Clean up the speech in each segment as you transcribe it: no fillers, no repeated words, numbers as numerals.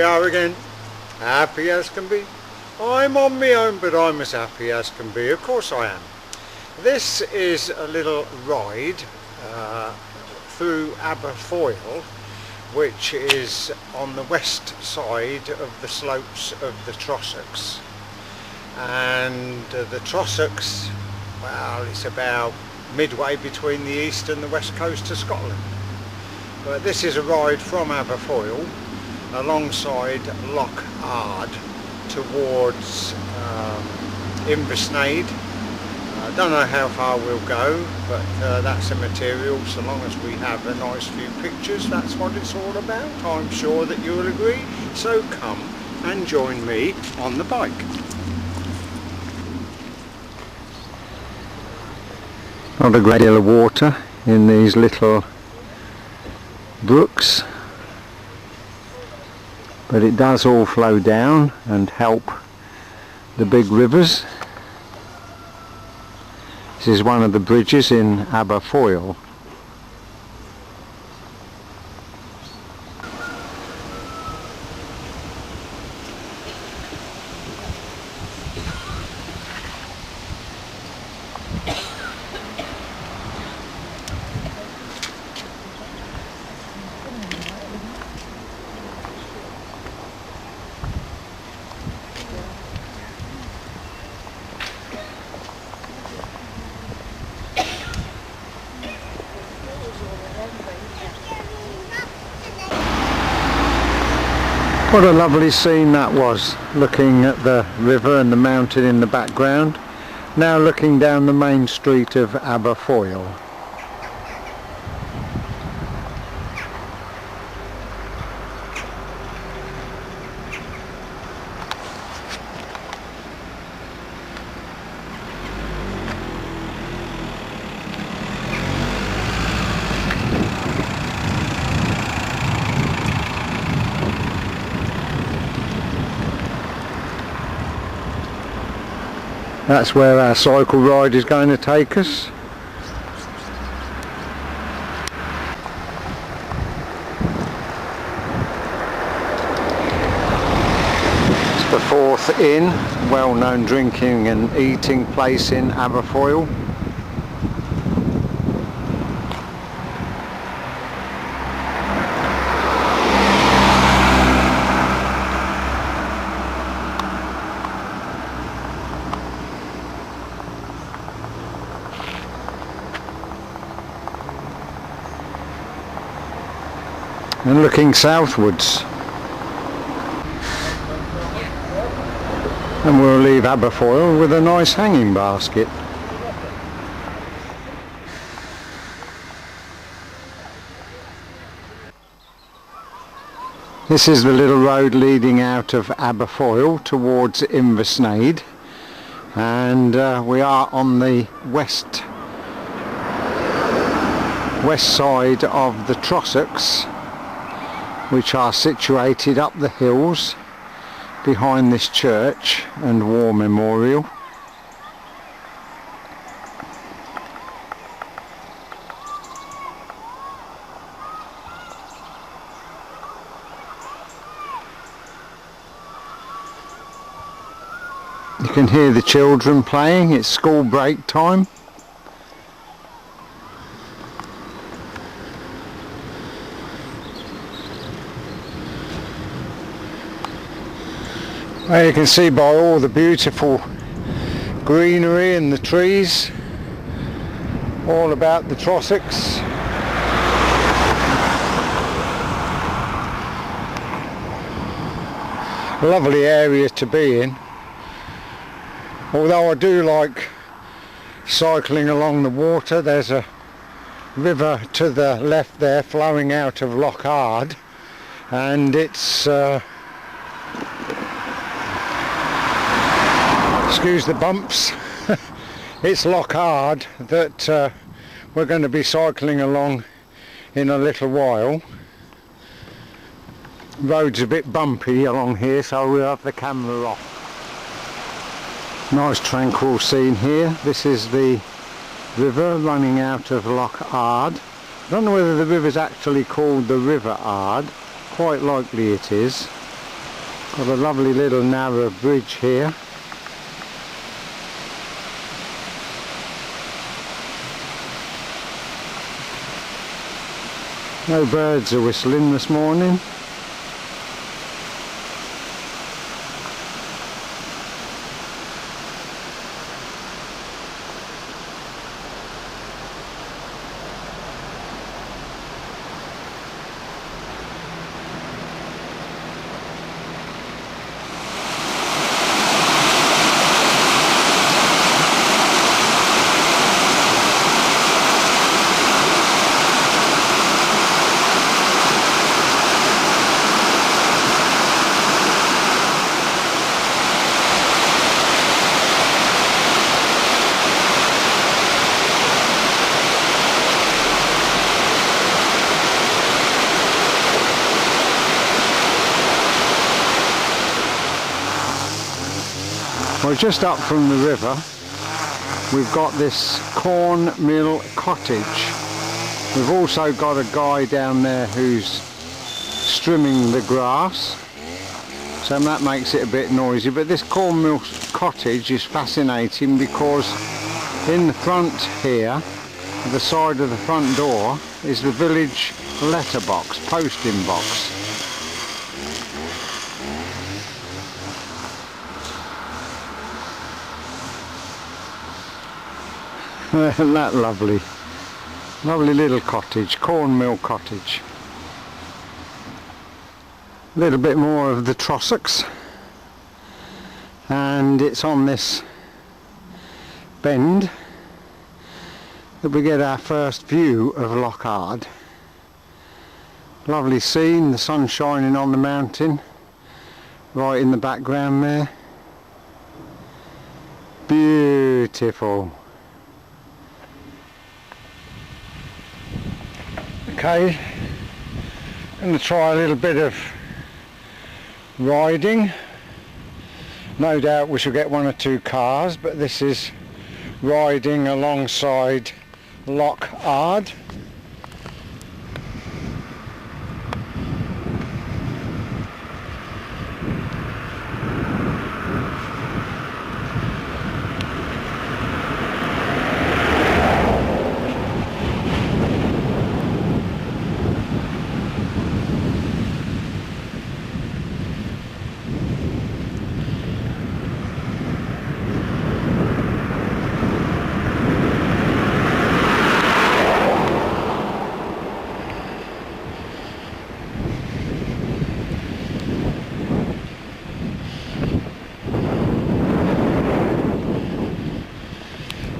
are again, happy as can be. I'm on my own, but I'm as happy as can be. Of course I am. This is a little ride through Aberfoyle, which is on the west side of the slopes of the Trossachs. And the Trossachs, well, it's about midway between the east and the west coast of Scotland. But this is a ride from Aberfoyle alongside Loch Ard towards Inversnaid. I don't know how far we'll go, but that's immaterial so long as we have a nice few pictures. That's what it's all about. I'm sure that you'll agree. So come and join me on the bike. Not a great deal of water in these little brooks, but it does all flow down and help the big rivers. This is one of the bridges in Aberfoyle. What a lovely scene that was, looking at the river and the mountain in the background. Now looking down the main street of Aberfoyle. That's where our cycle ride is going to take us. It's the Fourth Inn, well-known drinking and eating place in Aberfoyle. And looking southwards, and we'll leave Aberfoyle with a nice hanging basket. This is the little road leading out of Aberfoyle towards Inversnaid, and we are on the west side of the Trossachs, which are situated up the hills behind this church and war memorial. You can hear the children playing. It's school break time. Well, you can see by all the beautiful greenery and the trees all about the Trossachs. Lovely area to be in, although I do like cycling along the water. There's a river to the left there flowing out of Loch Ard, and it's excuse the bumps. It's Loch Ard that we're going to be cycling along in a little while. Road's a bit bumpy along here, so we'll have the camera off. Nice tranquil scene here. This is the river running out of Loch Ard. I don't know whether the river's actually called the River Ard. Quite likely it is. Got a lovely little narrow bridge here. No birds are whistling this morning. Well, just up from the river we've got this corn mill cottage. We've also got a guy down there who's strimming the grass, so that makes it a bit noisy. But this corn mill cottage is fascinating because in the front here, the side of the front door, is the village letterbox, posting box. Isn't that lovely? Lovely little cottage, corn mill cottage. A little bit more of the Trossachs, and it's on this bend that we get our first view of Loch Ard. Lovely scene, the sun shining on the mountain right in the background there. Beautiful. Okay, I'm going to try a little bit of riding. No doubt we shall get one or two cars, but this is riding alongside Loch Ard.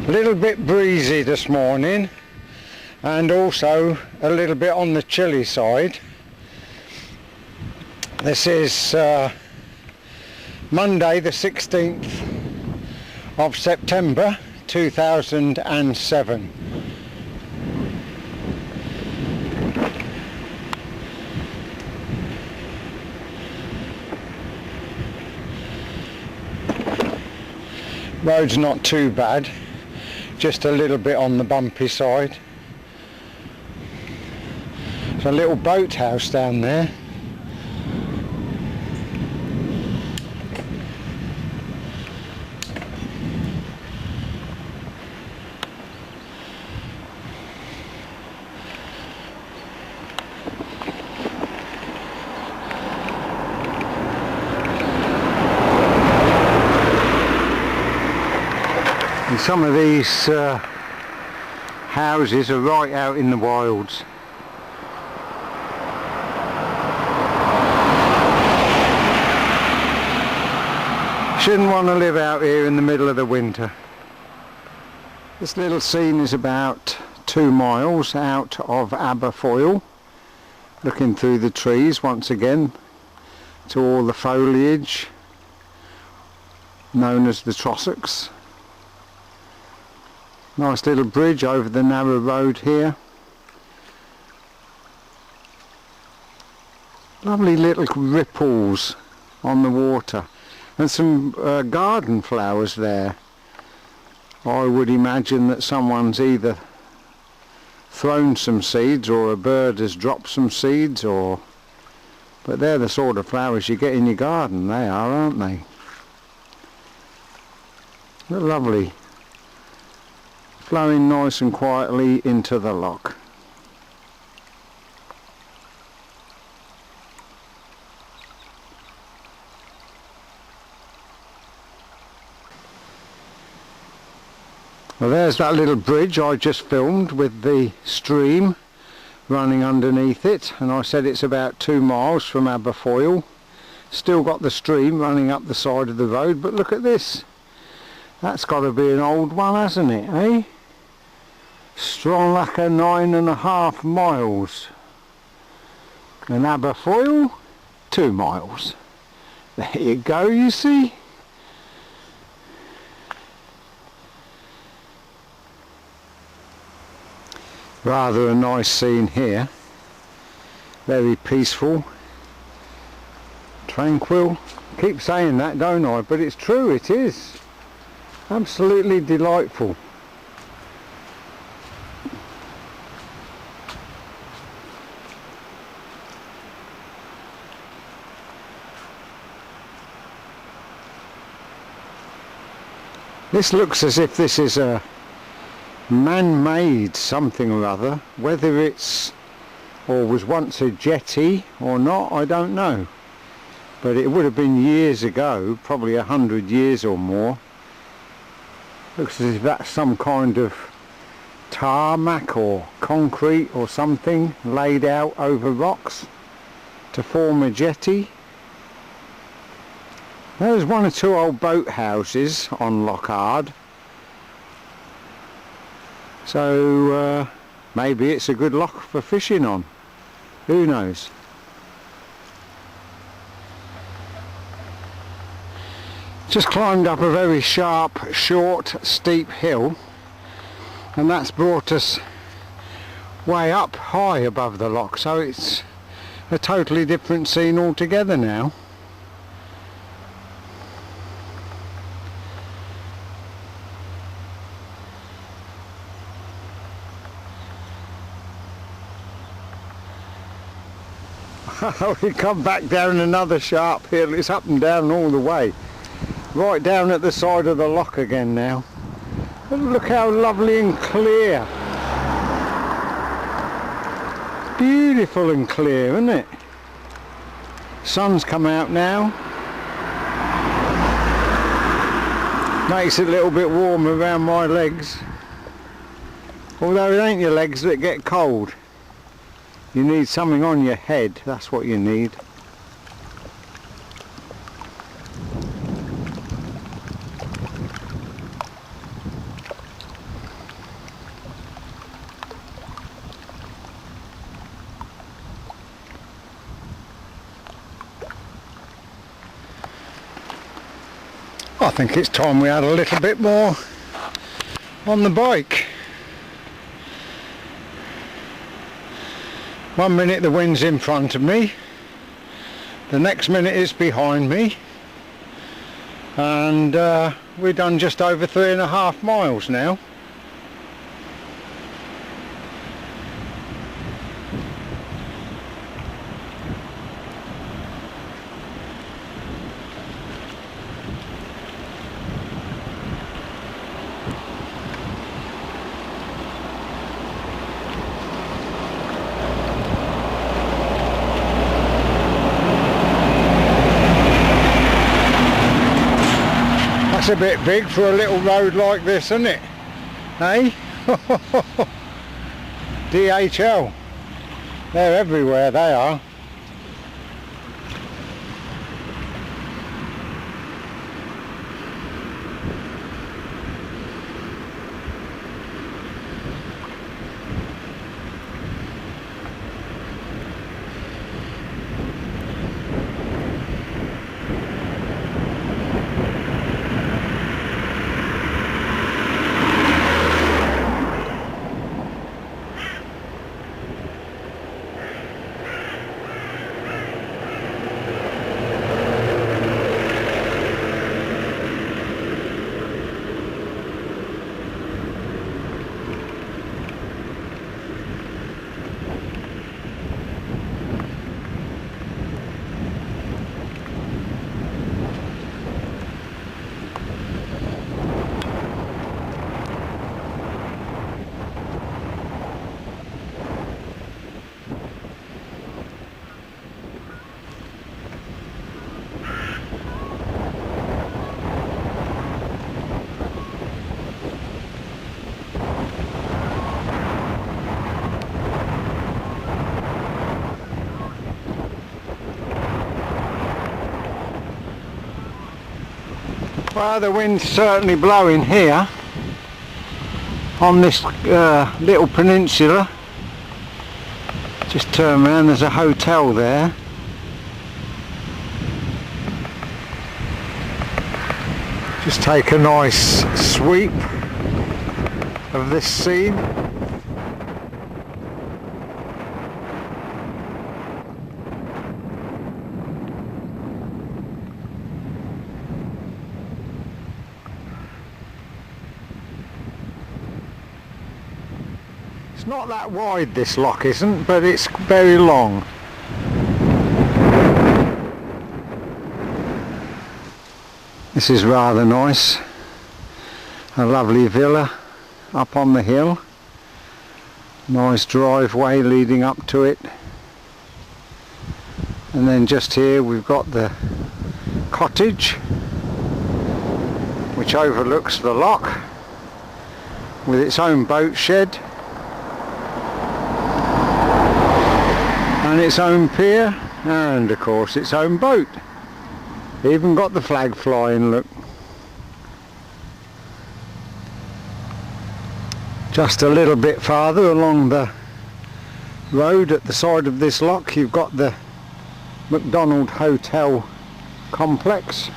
A little bit breezy this morning, and also a little bit on the chilly side. This is Monday the 16th of September 2007. Road's not too bad, just a little bit on the bumpy side. There's a little boathouse down there. And some of these houses are right out in the wilds. Shouldn't want to live out here in the middle of the winter. This little scene is about 2 miles out of Aberfoyle, looking through the trees once again to all the foliage known as the Trossachs. Nice little bridge over the narrow road here. Lovely little ripples on the water, and some garden flowers there. I would imagine that someone's either thrown some seeds, or a bird has dropped some seeds, or But they're the sort of flowers you get in your garden, they are, aren't they? They're lovely. Flowing nice and quietly into the loch. Well, there's that little bridge I just filmed with the stream running underneath it, and I said it's about 2 miles from Aberfoyle. Still got the stream running up the side of the road, but look at this. That's got to be an old one, hasn't it, eh? Strong like a 9.5 miles. And Aberfoyle, 2 miles. There you go, you see. Rather a nice scene here. Very peaceful. Tranquil. Keep saying that, don't I? But it's true, it is. Absolutely delightful. This looks as if this is a man-made something or other. Whether it's or was once a jetty or not, I don't know. But it would have been years ago, probably 100 years or more. Looks as if that's some kind of tarmac or concrete or something laid out over rocks to form a jetty. There's 1 or 2 old boat houses on Loch Ard. So maybe it's a good loch for fishing on. Who knows? Just climbed up a very sharp, short, steep hill, and that's brought us way up high above the loch, so it's a totally different scene altogether now. We come back down another sharp hill. It's up and down all the way. Right down at the side of the loch again now. But look how lovely and clear. Beautiful and clear, isn't it? Sun's come out now. Makes it a little bit warm around my legs. Although it ain't your legs that get cold. You need something on your head, that's what you need. I think it's time we had a little bit more on the bike. 1 minute the wind's in front of me, the next minute it's behind me, and we've done just over 3.5 miles now. It's a bit big for a little road like this, isn't it? Hey? DHL. They're everywhere, they are. Well, the wind's certainly blowing here on this little peninsula. Just turn around, there's a hotel there. Just take a nice sweep of this scene. It's not that wide, this loch isn't, but it's very long. This is rather nice. A lovely villa up on the hill. Nice driveway leading up to it. And then just here we've got the cottage, which overlooks the loch with its own boat shed and its own pier, and of course its own boat. Even got the flag flying, look. Just a little bit farther along the road at the side of this loch, you've got the McDonald Hotel complex.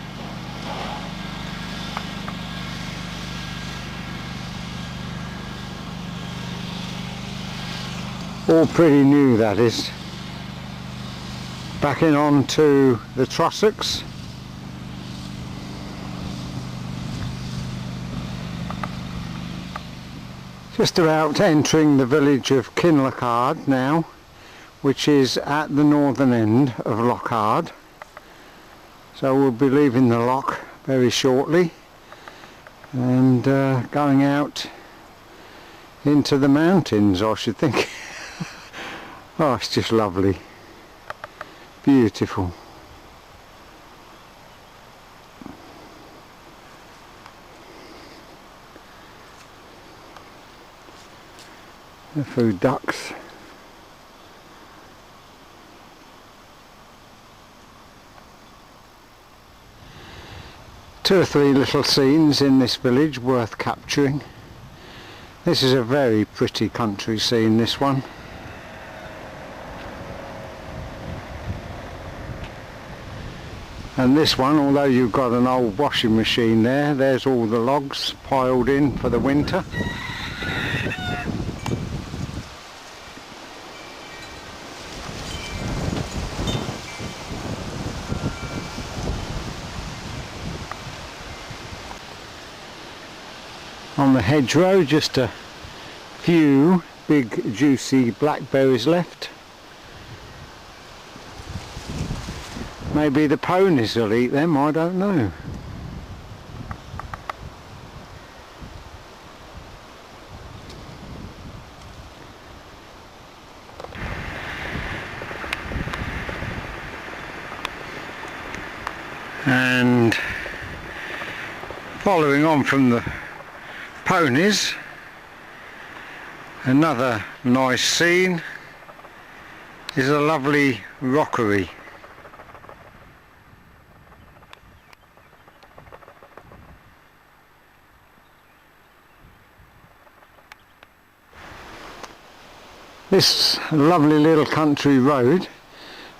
All pretty new, that is. Backing on to the Trossachs. Just about entering the village of Loch Ard now, which is at the northern end of Loch Ard. So we'll be leaving the loch very shortly and going out into the mountains, I should think. Oh, it's just lovely. Beautiful. A few ducks. Two or three little scenes in this village worth capturing. This is a very pretty country scene, this one. And this one, although you've got an old washing machine there, there's all the logs piled in for the winter. On the hedgerow, just a few big juicy blackberries left. Maybe the ponies will eat them, I don't know. And following on from the ponies, another nice scene is a lovely rockery. This lovely little country road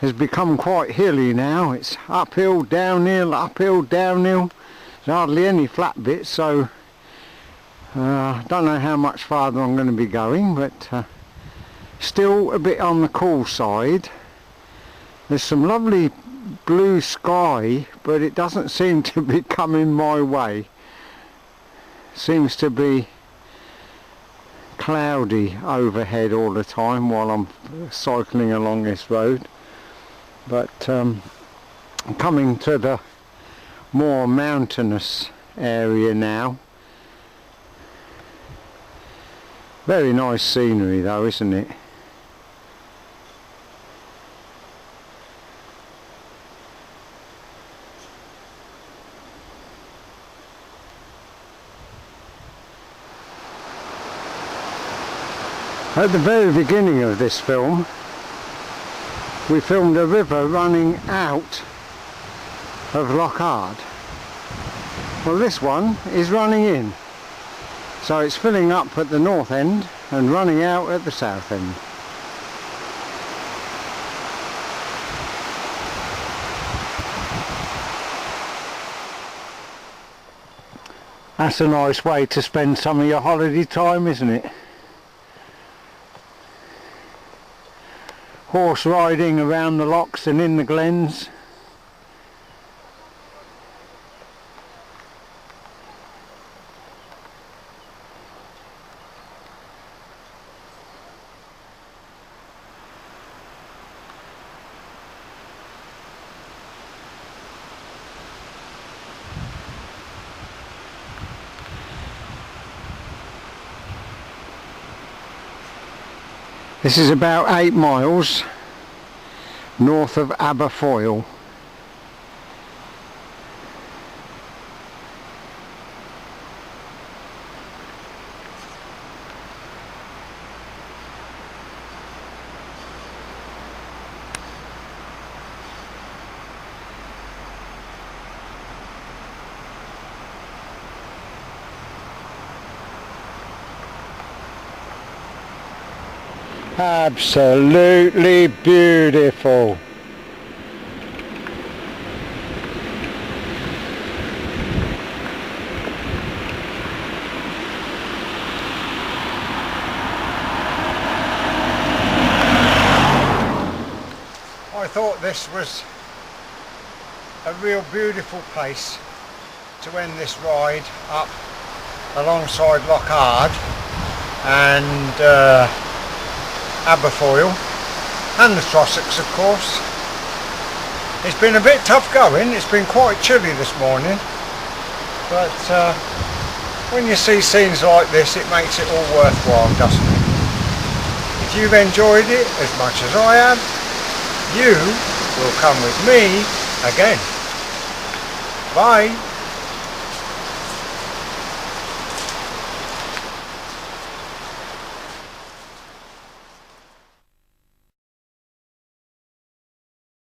has become quite hilly now. It's uphill, downhill, uphill, downhill. There's hardly any flat bits, so don't know how much farther I'm going to be going, but still a bit on the cool side. There's some lovely blue sky, but it doesn't seem to be coming my way. Seems to be cloudy overhead all the time while I'm cycling along this road. But coming to the more mountainous area now. Very nice scenery though, isn't it? At the very beginning of this film, we filmed a river running out of Loch Ard. Well, this one is running in, so it's filling up at the north end and running out at the south end. That's a nice way to spend some of your holiday time, isn't it? Horse riding around the lochs and in the glens. This is about 8 miles north of Aberfoyle. Absolutely beautiful. I thought this was a real beautiful place to end this ride up alongside Loch Ard and Aberfoyle and the Trossachs, of course. It's been a bit tough going, it's been quite chilly this morning, but when you see scenes like this it makes it all worthwhile, doesn't it? If you've enjoyed it as much as I have, you will come with me again. Bye!